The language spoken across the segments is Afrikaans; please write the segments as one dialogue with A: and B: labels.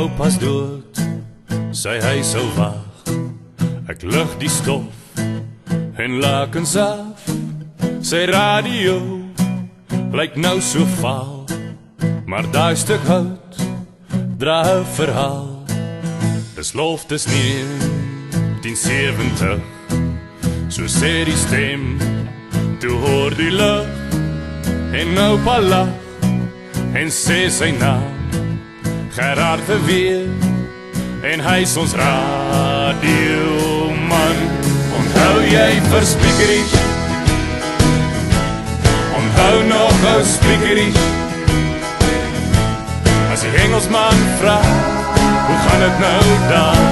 A: Oupa's dood, sy huis sou wag. Ek lig die stof en lakens af. Sy radio lyk nou so vaal, maar daai stuk hout dra 'n verhaal. Dis loftes 1970, so sê die stem, toe hoor die lug, en oupa lag, en sê sy naam, Gerard de Weer, en hy is ons radioman. Onthou jy vir Spiekeries? Onthou nog ou Spiekeries? As die Engelsman vraag, hoe gaan het nou daar?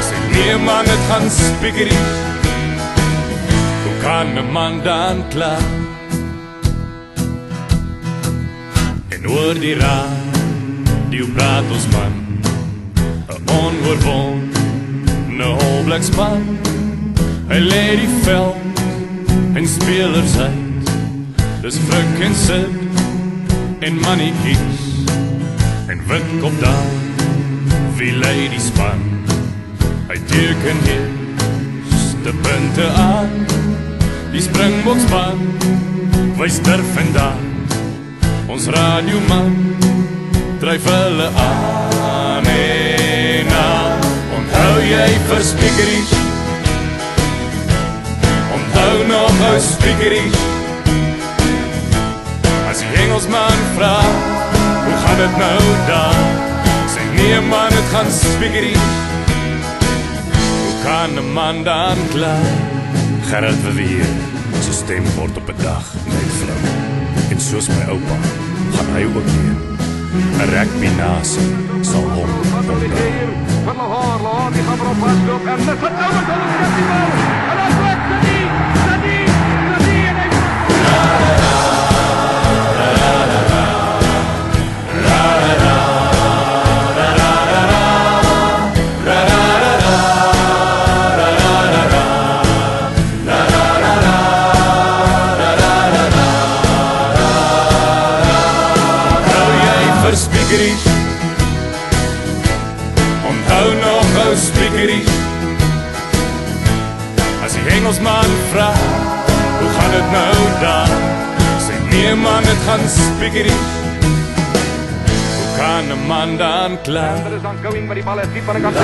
A: Sê nee man, het gaan Spiekeries. Hoe kan 'n man dan klaar? En oor die radio praat ons man, 'n onoorwonne All-Blacks-span. Hy lê die veld en spelers uit, dis Fruk en Sid en mannetjies, en wit op daar, wie lei die span. Hy teken eerste punte aan, die Springbokspan, wys durf en daad. Ons radioman dryf hulle aan en aan. Onthou jy vir Spiekeries? Onthou nog ou Spiekeries? As die Engelsman vraag, hoe gaan het nou daar? Sê nee man, het gaan Spiekeries. Hoe kan 'n man dan klaar? Gerard de Weer, sy stem word op 'n dag net flou. En soos my oupa, gaan hy ook weer 'n rugby-nasie sal hom onthou.
B: Wat Lahore, die gaan erop vastloop en dit gaat nou met hulle festival. En dan trek Sadie en hy...
A: Spiekeries, onthou nog ou Spiekeries? As die Engelsman vraag, hoe gaan het nou daar? Sê nee man, het gaan Spiekeries. Hoe kan 'n man dan klaar?
B: Er is ongoing, maar die bal is diep aan de kant.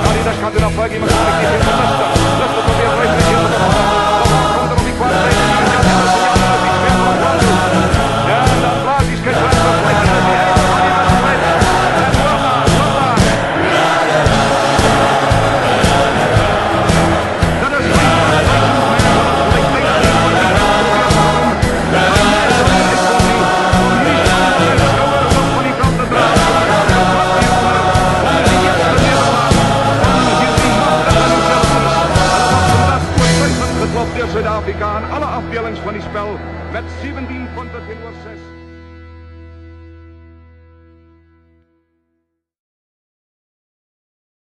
B: Karidas kan doen afbuiging, maar kan ik niet helemaal lusten. Lusten probeert weer te zien. Komt er op die kwart. Zuid-Afrika aan alle afdelings van die spel met 17 punten teenoor 6.